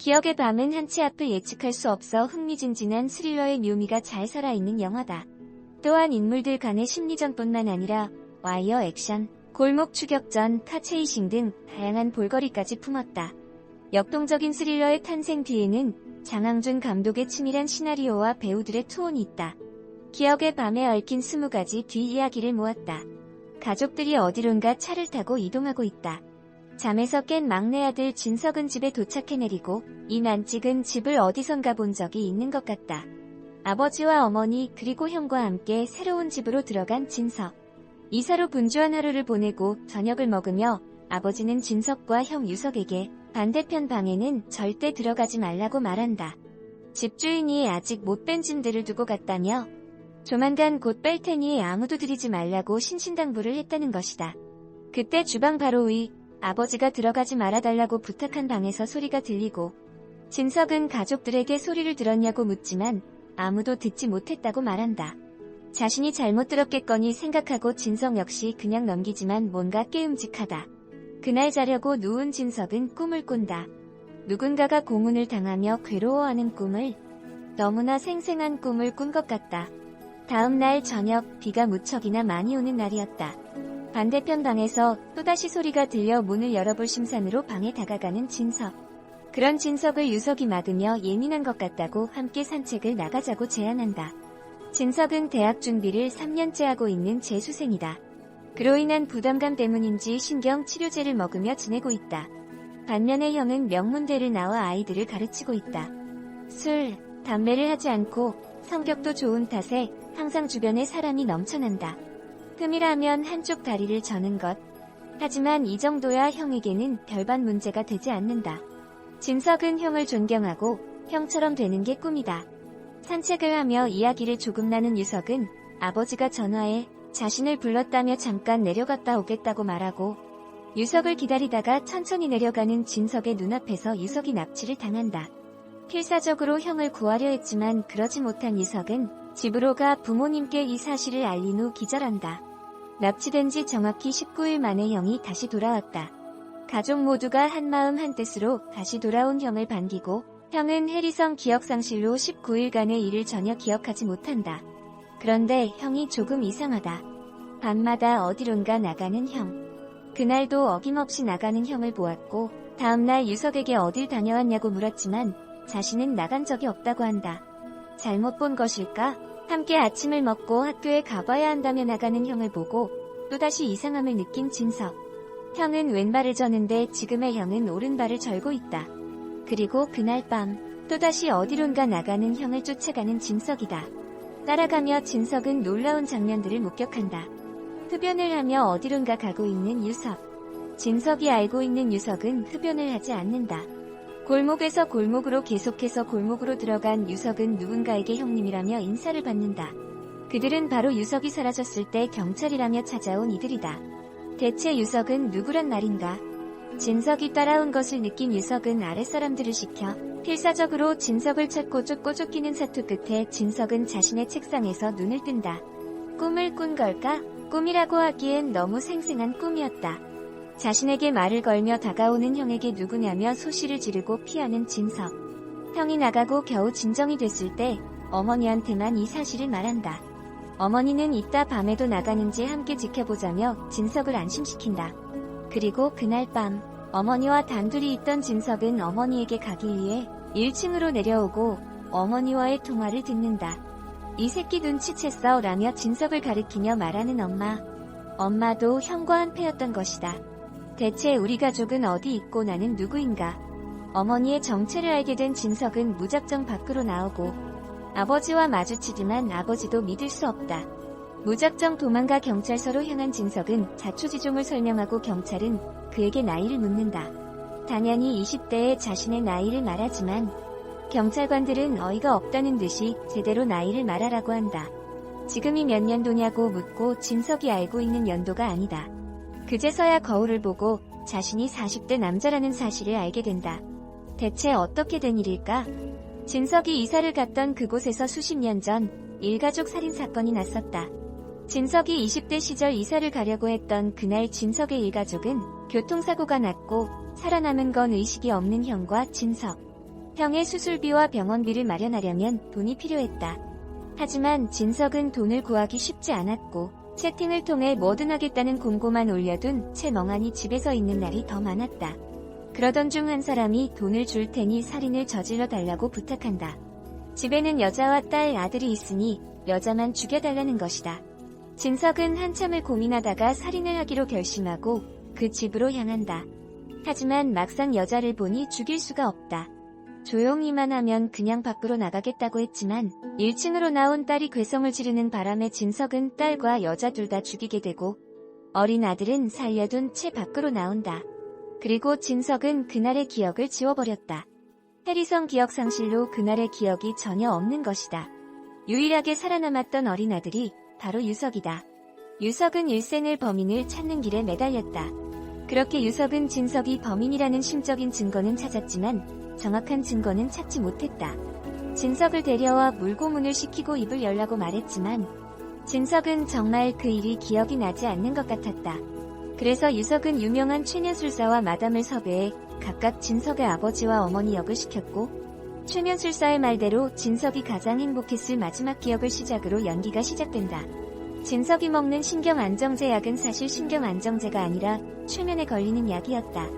기억의 밤은 한 치 앞을 예측할 수 없어 흥미진진한 스릴러의 묘미가 잘 살아있는 영화다. 또한 인물들 간의 심리전뿐만 아니라 와이어 액션, 골목 추격전, 카체이싱 등 다양한 볼거리까지 품었다. 역동적인 스릴러의 탄생 뒤에는 장항준 감독의 치밀한 시나리오와 배우들의 투혼이 있다. 기억의 밤에 얽힌 20가지 뒷이야기를 모았다. 가족들이 어디론가 차를 타고 이동하고 있다. 잠에서 깬 막내 아들 진석은 집에 도착해 내리고 이 난찍은 집을 어디선가 본 적이 있는 것 같다. 아버지와 어머니 그리고 형과 함께 새로운 집으로 들어간 진석. 이사로 분주한 하루를 보내고 저녁을 먹으며 아버지는 진석과 형 유석에게 반대편 방에는 절대 들어가지 말라고 말한다. 집주인이 아직 못 뺀 짐들을 두고 갔다며 조만간 곧 뺄 테니 아무도 들이지 말라고 신신당부를 했다는 것이다. 그때 주방 바로 위 아버지가 들어가지 말아달라고 부탁한 방에서 소리가 들리고 진석은 가족들에게 소리를 들었냐고 묻지만 아무도 듣지 못했다고 말한다. 자신이 잘못 들었겠거니 생각하고 진석 역시 그냥 넘기지만 뭔가 깨움직하다. 그날 자려고 누운 진석은 꿈을 꾼다. 누군가가 고문을 당하며 괴로워하는 꿈을, 너무나 생생한 꿈을 꾼 것 같다. 다음 날 저녁 비가 무척이나 많이 오는 날이었다. 반대편 방에서 또다시 소리가 들려 문을 열어볼 심산으로 방에 다가가는 진석. 그런 진석을 유석이 막으며 예민한 것 같다고 함께 산책을 나가자고 제안한다. 진석은 대학 준비를 3년째 하고 있는 재수생이다. 그로 인한 부담감 때문인지 신경치료제를 먹으며 지내고 있다. 반면에 형은 명문대를 나와 아이들을 가르치고 있다. 술, 담배를 하지 않고 성격도 좋은 탓에 항상 주변에 사람이 넘쳐난다. 틈이라 하면 한쪽 다리를 저는 것. 하지만 이 정도야 형에게는 별반 문제가 되지 않는다. 진석은 형을 존경하고 형처럼 되는 게 꿈이다. 산책을 하며 이야기를 조금 나눈 유석은 아버지가 전화해 자신을 불렀다며 잠깐 내려갔다 오겠다고 말하고 유석을 기다리다가 천천히 내려가는 진석의 눈앞에서 유석이 납치를 당한다. 필사적으로 형을 구하려 했지만 그러지 못한 유석은 집으로 가 부모님께 이 사실을 알린 후 기절한다. 납치된 지 정확히 19일 만에 형이 다시 돌아왔다. 가족 모두가 한마음 한뜻으로 다시 돌아온 형을 반기고 형은 해리성 기억상실로 19일간의 일을 전혀 기억하지 못한다. 그런데 형이 조금 이상하다. 밤마다 어디론가 나가는 형. 그날도 어김없이 나가는 형을 보았고 다음날 유석에게 어딜 다녀왔냐고 물었지만 자신은 나간 적이 없다고 한다. 잘못 본 것일까? 함께 아침을 먹고 학교에 가봐야 한다며 나가는 형을 보고 또다시 이상함을 느낀 진석. 형은 왼발을 저는데 지금의 형은 오른발을 절고 있다. 그리고 그날 밤 또다시 어디론가 나가는 형을 쫓아가는 진석이다. 따라가며 진석은 놀라운 장면들을 목격한다. 흡연을 하며 어디론가 가고 있는 유석. 진석이 알고 있는 유석은 흡연을 하지 않는다. 골목에서 골목으로 계속해서 골목으로 들어간 유석은 누군가에게 형님이라며 인사를 받는다. 그들은 바로 유석이 사라졌을 때 경찰이라며 찾아온 이들이다. 대체 유석은 누구란 말인가? 진석이 따라온 것을 느낀 유석은 아랫사람들을 시켜 필사적으로 진석을 찾고 쫓기는 사투 끝에 진석은 자신의 책상에서 눈을 뜬다. 꿈을 꾼 걸까? 꿈이라고 하기엔 너무 생생한 꿈이었다. 자신에게 말을 걸며 다가오는 형에게 누구냐며 소리를 지르고 피하는 진석. 형이 나가고 겨우 진정이 됐을 때 어머니한테만 이 사실을 말한다. 어머니는 이따 밤에도 나가는지 함께 지켜보자며 진석을 안심시킨다. 그리고 그날 밤 어머니와 단둘이 있던 진석은 어머니에게 가기 위해 1층으로 내려오고 어머니와의 통화를 듣는다. 이 새끼 눈치챘어 라며 진석을 가리키며 말하는 엄마. 엄마도 형과 한패였던 것이다. 대체 우리 가족은 어디 있고 나는 누구인가? 어머니의 정체를 알게 된 진석은 무작정 밖으로 나오고 아버지와 마주치지만 아버지도 믿을 수 없다. 무작정 도망가 경찰서로 향한 진석은 자초지종을 설명하고 경찰은 그에게 나이를 묻는다. 당연히 20대에 자신의 나이를 말하지만 경찰관들은 어이가 없다는 듯이 제대로 나이를 말하라고 한다. 지금이 몇 년도냐고 묻고 진석이 알고 있는 연도가 아니다. 그제서야 거울을 보고 자신이 40대 남자라는 사실을 알게 된다. 대체 어떻게 된 일일까? 진석이 이사를 갔던 그곳에서 수십 년 전 일가족 살인사건이 났었다. 진석이 20대 시절 이사를 가려고 했던 그날 진석의 일가족은 교통사고가 났고 살아남은 건 의식이 없는 형과 진석. 형의 수술비와 병원비를 마련하려면 돈이 필요했다. 하지만 진석은 돈을 구하기 쉽지 않았고 채팅을 통해 뭐든 하겠다는 공고만 올려둔 채 멍하니 집에서 있는 날이 더 많았다. 그러던 중 한 사람이 돈을 줄 테니 살인을 저질러 달라고 부탁한다. 집에는 여자와 딸, 아들이 있으니 여자만 죽여달라는 것이다. 진석은 한참을 고민하다가 살인을 하기로 결심하고 그 집으로 향한다. 하지만 막상 여자를 보니 죽일 수가 없다. 조용히만 하면 그냥 밖으로 나가겠다고 했지만 1층으로 나온 딸이 괴성을 지르는 바람에 진석은 딸과 여자 둘 다 죽이게 되고 어린 아들은 살려둔 채 밖으로 나온다. 그리고 진석은 그날의 기억을 지워버렸다. 해리성 기억 상실로 그날의 기억이 전혀 없는 것이다. 유일하게 살아남았던 어린 아들이 바로 유석이다. 유석은 일생을 범인을 찾는 길에 매달렸다. 그렇게 유석은 진석이 범인이라는 심적인 증거는 찾았지만 정확한 증거는 찾지 못했다. 진석을 데려와 물고문을 시키고 입을 열라고 말했지만 진석은 정말 그 일이 기억이 나지 않는 것 같았다. 그래서 유석은 유명한 최면술사와 마담을 섭외해 각각 진석의 아버지와 어머니 역을 시켰고 최면술사의 말대로 진석이 가장 행복했을 마지막 기억을 시작으로 연기가 시작된다. 진석이 먹는 신경안정제 약은 사실 신경안정제가 아니라 최면에 걸리는 약이었다.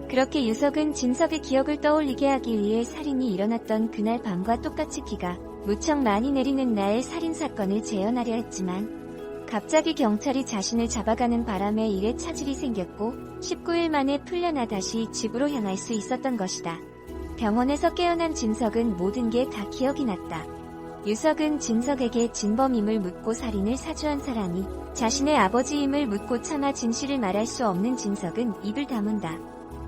그렇게 유석은 진석의 기억을 떠올리게 하기 위해 살인이 일어났던 그날 밤과 똑같이 비가 무척 많이 내리는 날 살인사건을 재현하려 했지만 갑자기 경찰이 자신을 잡아가는 바람에 일에 차질이 생겼고 19일 만에 풀려나 다시 집으로 향할 수 있었던 것이다. 병원에서 깨어난 진석은 모든 게 다 기억이 났다. 유석은 진석에게 진범임을 묻고 살인을 사주한 사람이 자신의 아버지임을 묻고 차마 진실을 말할 수 없는 진석은 입을 다문다.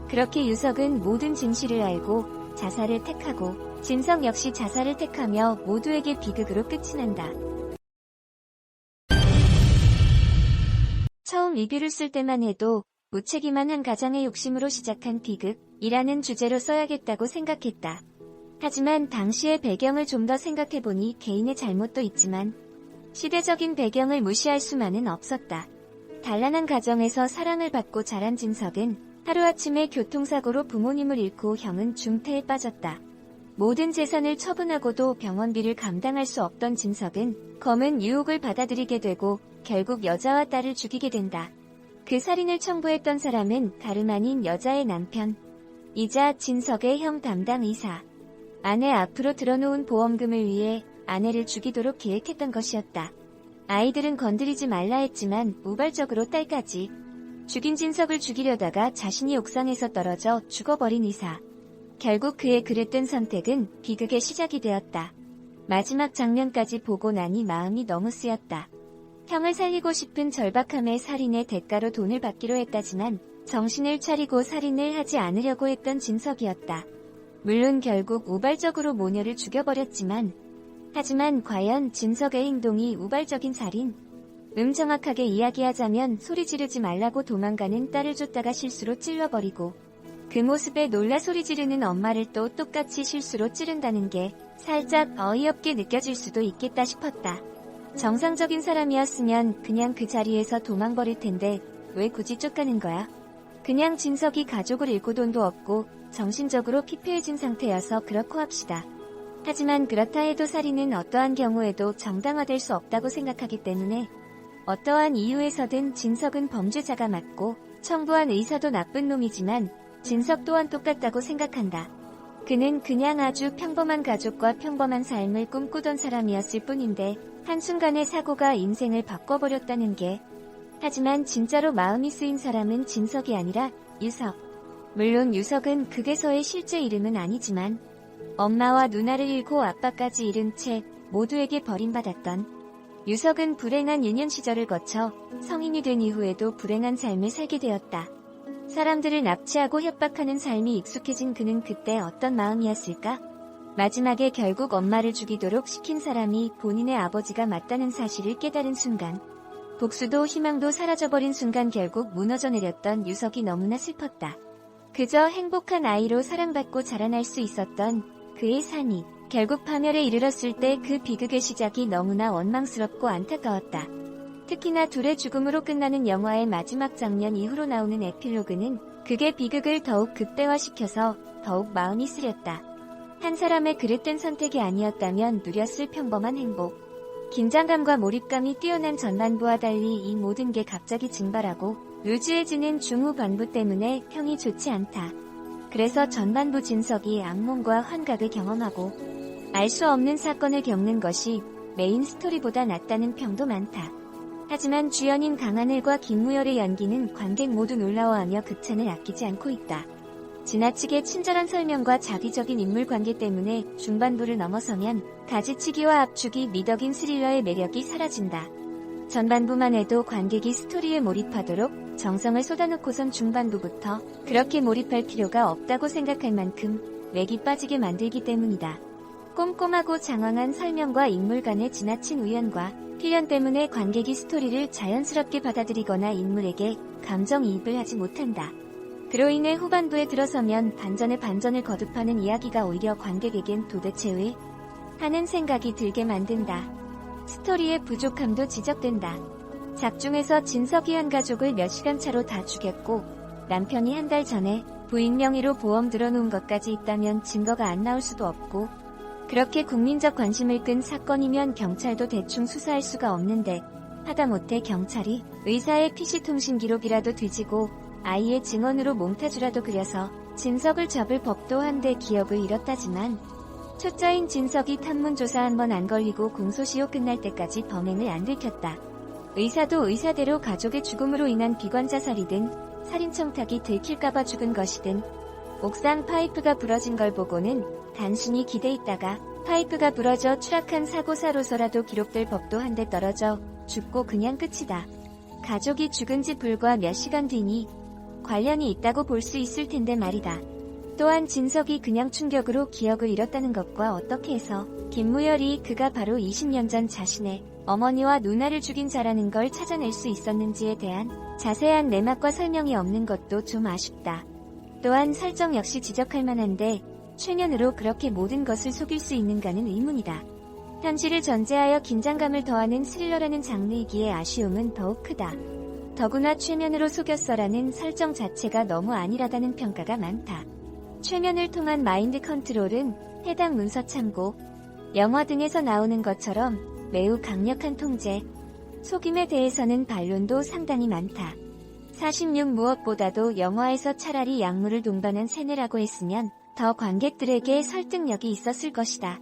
그렇게 유석은 모든 진실을 알고 자살을 택하고 진석 역시 자살을 택하며 모두에게 비극으로 끝이 난다. 처음 리뷰를 쓸 때만 해도 무책임한 한 가장의 욕심으로 시작한 비극이라는 주제로 써야겠다고 생각했다. 하지만 당시의 배경을 좀 더 생각해보니 개인의 잘못도 있지만 시대적인 배경을 무시할 수만은 없었다. 단란한 가정에서 사랑을 받고 자란 진석은 하루아침에 교통사고로 부모님을 잃고 형은 중태에 빠졌다. 모든 재산을 처분하고도 병원비를 감당할 수 없던 진석은 검은 유혹을 받아들이게 되고 결국 여자와 딸을 죽이게 된다. 그 살인을 청부했던 사람은 다름 아닌 여자의 남편, 이자 진석의 형 담당 의사. 아내 앞으로 들어놓은 보험금을 위해 아내를 죽이도록 계획했던 것이었다. 아이들은 건드리지 말라 했지만 우발적으로 딸까지. 죽인 진석을 죽이려다가 자신이 옥상에서 떨어져 죽어버린 의사. 결국 그의 그릇된 선택은 비극의 시작이 되었다. 마지막 장면까지 보고 나니 마음이 너무 쓰였다. 형을 살리고 싶은 절박함에 살인의 대가로 돈을 받기로 했다지만 정신을 차리고 살인을 하지 않으려고 했던 진석이었다. 물론 결국 우발적으로 모녀를 죽여버렸지만 하지만 과연 진석의 행동이 우발적인 살인? 정확하게 이야기하자면 소리 지르지 말라고 도망가는 딸을 쫓다가 실수로 찔러버리고 그 모습에 놀라 소리 지르는 엄마를 또 똑같이 실수로 찌른다는 게 살짝 어이없게 느껴질 수도 있겠다 싶었다. 정상적인 사람이었으면 그냥 그 자리에서 도망버릴 텐데 왜 굳이 쫓가는 거야? 그냥 진석이 가족을 잃고 돈도 없고 정신적으로 피폐해진 상태여서 그렇고 합시다. 하지만 그렇다 해도 살인은 어떠한 경우에도 정당화될 수 없다고 생각하기 때문에 어떠한 이유에서든 진석은 범죄자가 맞고 청부한 의사도 나쁜 놈이지만 진석 또한 똑같다고 생각한다. 그는 그냥 아주 평범한 가족과 평범한 삶을 꿈꾸던 사람이었을 뿐인데 한순간의 사고가 인생을 바꿔버렸다는 게 하지만 진짜로 마음이 쓰인 사람은 진석이 아니라 유석. 물론 유석은 극에서의 실제 이름은 아니지만 엄마와 누나를 잃고 아빠까지 잃은 채 모두에게 버림받았던 유석은 불행한 유년 시절을 거쳐 성인이 된 이후에도 불행한 삶을 살게 되었다. 사람들을 납치하고 협박하는 삶이 익숙해진 그는 그때 어떤 마음이었을까? 마지막에 결국 엄마를 죽이도록 시킨 사람이 본인의 아버지가 맞다는 사실을 깨달은 순간 복수도 희망도 사라져버린 순간 결국 무너져 내렸던 유석이 너무나 슬펐다. 그저 행복한 아이로 사랑받고 자라날 수 있었던 그의 삶이 결국 파멸에 이르렀을 때 그 비극의 시작이 너무나 원망스럽고 안타까웠다. 특히나 둘의 죽음으로 끝나는 영화의 마지막 장면 이후로 나오는 에필로그는 극의 비극을 더욱 극대화시켜서 더욱 마음이 쓰렸다. 한 사람의 그릇된 선택이 아니었다면 누렸을 평범한 행복. 긴장감과 몰입감이 뛰어난 전반부와 달리 이 모든 게 갑자기 증발하고 루즈해지는 중후반부 때문에 평이 좋지 않다. 그래서 전반부 진석이 악몽과 환각을 경험하고 알 수 없는 사건을 겪는 것이 메인 스토리보다 낫다는 평도 많다. 하지만 주연인 강하늘과 김무열의 연기는 관객 모두 놀라워하며 극찬을 아끼지 않고 있다. 지나치게 친절한 설명과 자기적인 인물 관계 때문에 중반부를 넘어서면 가지치기와 압축이 미덕인 스릴러의 매력이 사라진다. 전반부만 해도 관객이 스토리에 몰입하도록 정성을 쏟아놓고선 중반부부터 그렇게 몰입할 필요가 없다고 생각할 만큼 맥이 빠지게 만들기 때문이다. 꼼꼼하고 장황한 설명과 인물 간의 지나친 우연과 필연 때문에 관객이 스토리를 자연스럽게 받아들이거나 인물에게 감정이입을 하지 못한다. 그로 인해 후반부에 들어서면 반전에 반전을 거듭하는 이야기가 오히려 관객에겐 도대체 왜? 하는 생각이 들게 만든다. 스토리의 부족함도 지적된다. 작중에서 진석이 한 가족을 몇 시간 차로 다 죽였고 남편이 한 달 전에 부인 명의로 보험 들어놓은 것까지 있다면 증거가 안 나올 수도 없고 그렇게 국민적 관심을 끈 사건이면 경찰도 대충 수사할 수가 없는데 하다못해 경찰이 의사의 PC 통신 기록이라도 뒤지고 아이의 증언으로 몽타주라도 그려서 진석을 잡을 법도 한데 기억을 잃었다지만 초짜인 진석이 탐문조사 한 번 안 걸리고 공소시효 끝날 때까지 범행을 안 들켰다. 의사도 의사대로 가족의 죽음으로 인한 비관자살이든 살인청탁이 들킬까봐 죽은 것이든 옥상 파이프가 부러진 걸 보고는 단순히 기대있다가 파이프가 부러져 추락한 사고사로서라도 기록될 법도 한데 떨어져 죽고 그냥 끝이다. 가족이 죽은 지 불과 몇 시간 뒤니 관련이 있다고 볼 수 있을 텐데 말이다. 또한 진석이 그냥 충격으로 기억을 잃었다는 것과 어떻게 해서 김무열이 그가 바로 20년 전 자신의 어머니와 누나를 죽인 자라는 걸 찾아낼 수 있었는지에 대한 자세한 내막과 설명이 없는 것도 좀 아쉽다. 또한 설정 역시 지적할 만한데 최면으로 그렇게 모든 것을 속일 수 있는가는 의문이다. 현실을 전제하여 긴장감을 더하는 스릴러라는 장르이기에 아쉬움은 더욱 크다. 더구나 최면으로 속였어라는 설정 자체가 너무 안일하다는 평가가 많다. 최면을 통한 마인드 컨트롤은 해당 문서 참고, 영화 등에서 나오는 것처럼 매우 강력한 통제, 속임에 대해서는 반론도 상당히 많다. 46 무엇보다도 영화에서 차라리 약물을 동반한 세뇌라고 했으면 더 관객들에게 설득력이 있었을 것이다.